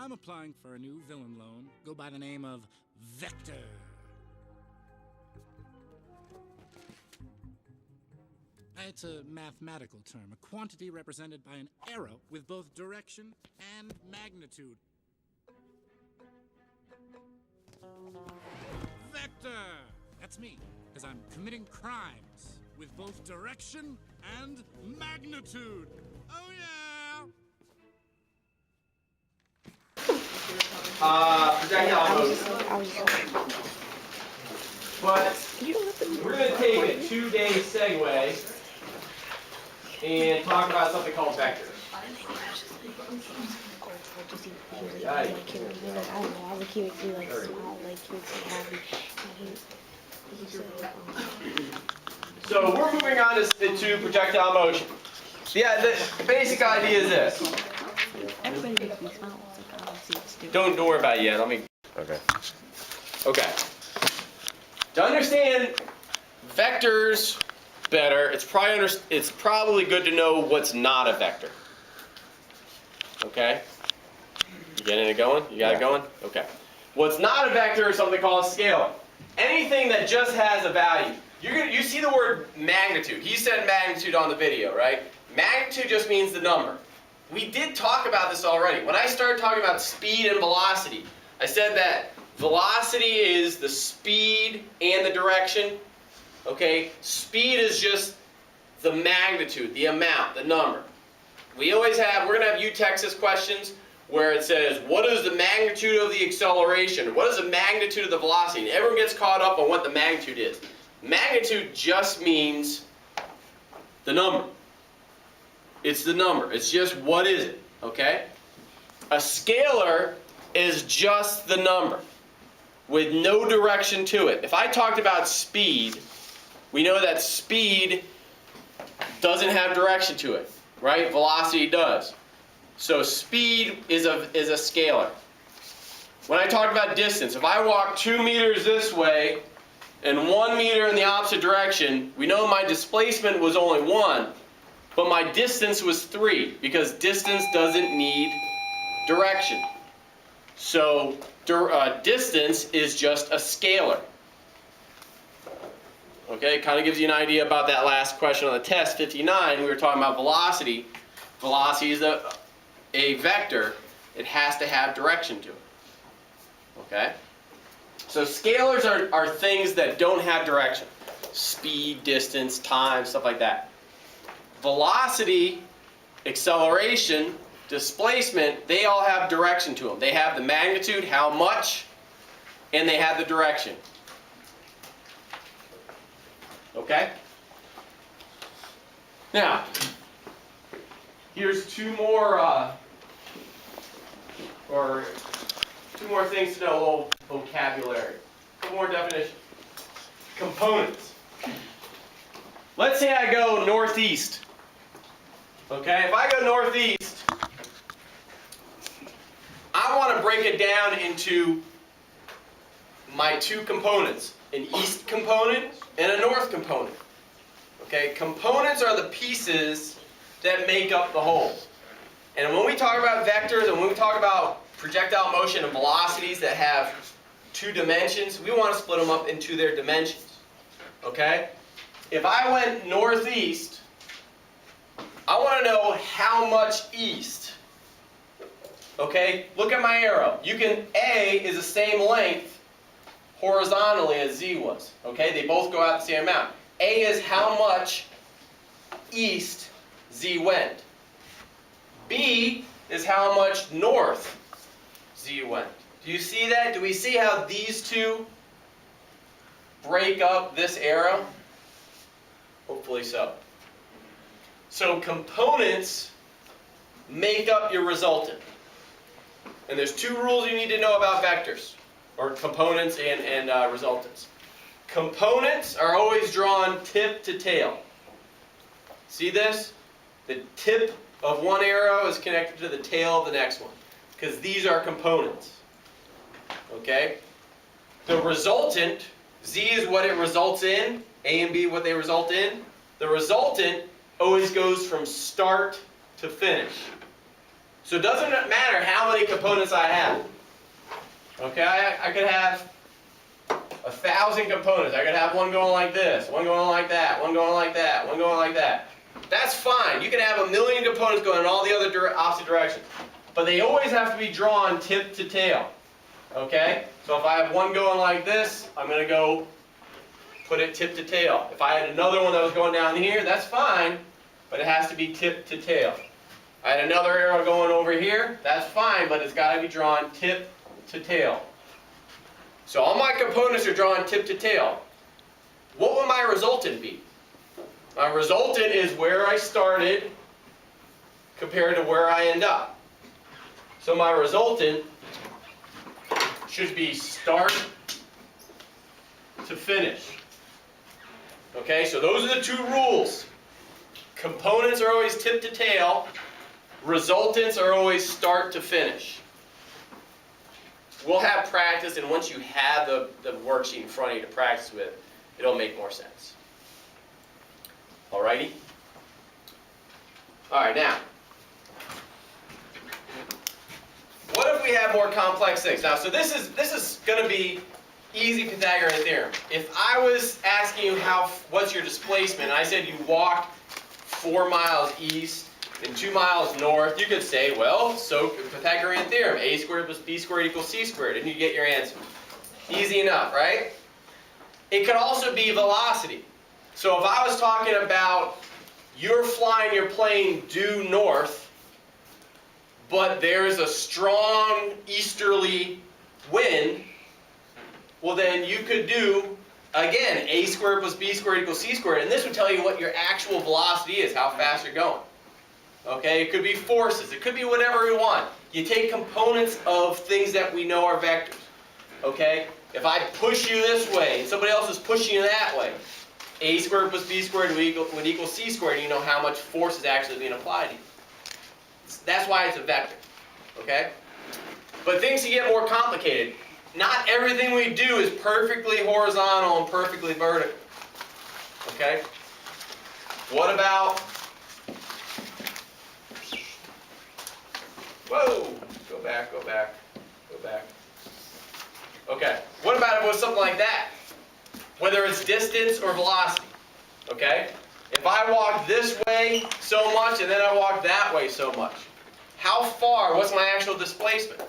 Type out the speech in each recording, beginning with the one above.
I'm applying for a new villain loan. Go by the name of Vector. It's a mathematical term, a quantity represented by an arrow with both direction and magnitude. Vector! That's me, because I'm committing crimes with both direction and magnitude. Oh yeah! Projectile motion. But we're going to take a 2-day segue and talk about something called vectors. So we're moving on to projectile motion. Yeah, the basic idea is this. Don't worry about it yet. Let me. Okay. To understand vectors better, it's probably good to know what's not a vector. Okay? You getting it going? You got it going? Okay. What's not a vector is something called a scalar. Anything that just has a value. You see the word magnitude. He said magnitude on the video, right? Magnitude just means the number. We did talk about this already. When I started talking about speed and velocity, I said that velocity is the speed and the direction. Okay? Speed is just the magnitude, the amount, the number. We're going to have U-Texas questions where it says, what is the magnitude of the acceleration? What is the magnitude of the velocity? And everyone gets caught up on what the magnitude is. Magnitude just means the number. It's the number. It's just what is it, okay? A scalar is just the number with no direction to it. If I talked about speed, we know that speed doesn't have direction to it, right? Velocity does. So speed is a scalar. When I talk about distance, if I walk 2 meters this way and 1 meter in the opposite direction, we know my displacement was only 1, but my distance was 3, because distance doesn't need direction. So distance is just a scalar. Okay, kind of gives you an idea about that last question on the test, 59. We were talking about velocity. Velocity is a vector. It has to have direction to it. Okay? So scalars are things that don't have direction. Speed, distance, time, stuff like that. Velocity, acceleration, displacement, they all have direction to them. They have the magnitude, how much, and they have the direction. Okay? Now, here's two more things to know, a little vocabulary. One more definition. Components. Let's say I go northeast. Okay, if I go northeast, I want to break it down into my two components, an east component and a north component. Okay, components are the pieces that make up the whole. And when we talk about vectors and when we talk about projectile motion and velocities that have two dimensions, we want to split them up into their dimensions. Okay? If I went northeast, I want to know how much east. Okay? Look at my arrow. A is the same length horizontally as Z was. Okay? They both go out the same amount. A is how much east Z went. B is how much north Z went. Do you see that? Do we see how these two break up this arrow? Hopefully so. So components make up your resultant. And there's two rules you need to know about vectors, or components and resultants. Components are always drawn tip to tail. See this? The tip of one arrow is connected to the tail of the next one, because these are components. Okay? The resultant, Z is what it results in, A and B what they result in. The resultant always goes from start to finish. So it doesn't matter how many components I have. Okay, I could have 1,000 components. I could have one going like this, one going like that, one going like that, one going like that. That's fine. You can have 1,000,000 components going in all the other opposite directions. But they always have to be drawn tip to tail. Okay? So if I have one going like this, I'm going to go put it tip to tail. If I had another one that was going down here, that's fine, but it has to be tip to tail. I had another arrow going over here, that's fine, but it's got to be drawn tip to tail. So all my components are drawn tip to tail. What will my resultant be? My resultant is where I started compared to where I end up. So my resultant should be start to finish. Okay, so those are the two rules. Components are always tip to tail. Resultants are always start to finish. We'll have practice, and once you have the worksheet in front of you to practice with, it'll make more sense. Alrighty? Alright, now, what if we have more complex things? Now, so this is going to be easy Pythagorean theorem. If I was asking you what's your displacement, and I said you walked 4 miles east and 2 miles north, you could say, well, so Pythagorean theorem, a squared plus b squared equals c squared, and you get your answer. Easy enough, right? It could also be velocity. So if I was talking about you're flying your plane due north, but there's a strong easterly wind, well then you could do, again, a squared plus b squared equals c squared, and this would tell you what your actual velocity is, how fast you're going. Okay, it could be forces, it could be whatever we want. You take components of things that we know are vectors. Okay, if I push you this way and somebody else is pushing you that way, a squared plus b squared would equal c squared, and you know how much force is actually being applied to you. That's why it's a vector. Okay? But things can get more complicated. Not everything we do is perfectly horizontal and perfectly vertical. Okay? What about... Whoa! Go back, go back, go back. Okay. What about if it was something like that? Whether it's distance or velocity. Okay? If I walk this way so much and then I walk that way so much, how far, what's my actual displacement?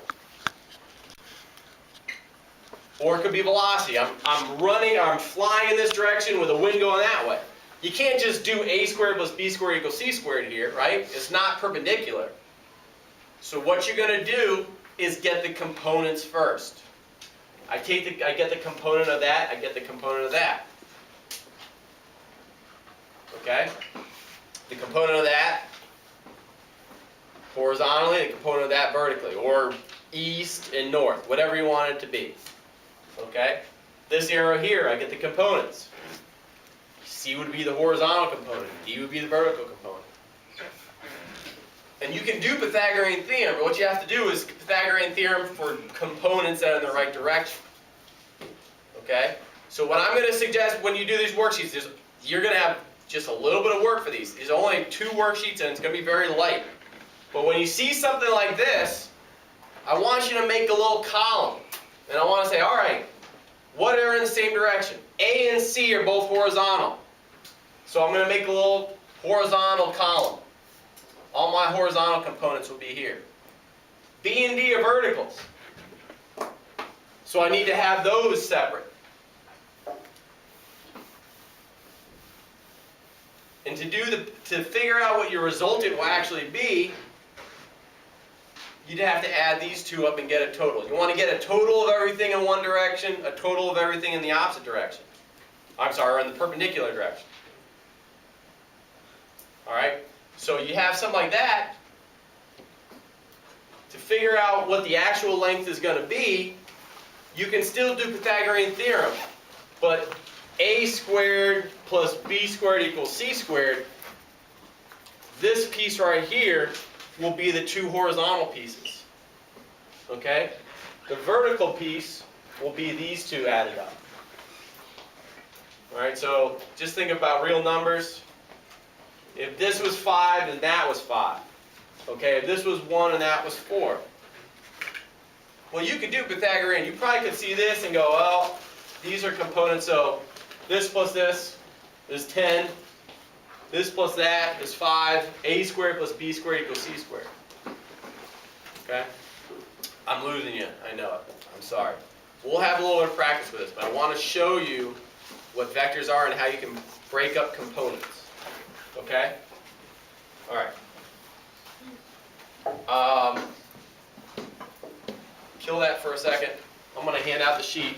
Or it could be velocity. I'm running, or I'm flying in this direction with a wind going that way. You can't just do a squared plus b squared equals c squared here, right? It's not perpendicular. So what you're going to do is get the components first. I get the component of that, I get the component of that. Okay? The component of that horizontally, the component of that vertically, or east and north, whatever you want it to be. Okay? This arrow here, I get the components. C would be the horizontal component, D would be the vertical component. And you can do Pythagorean theorem, but what you have to do is Pythagorean theorem for components that are in the right direction. Okay? So what I'm going to suggest when you do these worksheets is you're going to have just a little bit of work for these. There's only 2 worksheets and it's going to be very light. But when you see something like this, I want you to make a little column. And I want to say, all right, what are in the same direction? A and C are both horizontal. So I'm going to make a little horizontal column. All my horizontal components will be here. B and D are verticals. So I need to have those separate. And to figure out what your resultant will actually be, you'd have to add these 2 up and get a total. You want to get a total of everything in one direction, a total of everything in the opposite direction. I'm sorry, in the perpendicular direction. Alright? So you have something like that. To figure out what the actual length is going to be, you can still do Pythagorean theorem. But a squared plus b squared equals c squared, this piece right here will be the 2 horizontal pieces. Okay? The vertical piece will be these 2 added up. Alright, so just think about real numbers. If this was 5 and that was 5. Okay, if this was 1 and that was 4. Well, you could do Pythagorean. You probably could see this and go, well, these are components, so this plus this is 10. This plus that is 5. A squared plus B squared equals C squared. Okay? I'm losing you. I know it. I'm sorry. We'll have a little bit of practice with this, but I want to show you what vectors are and how you can break up components. Okay? All right. Kill that for a second. I'm going to hand out the sheet.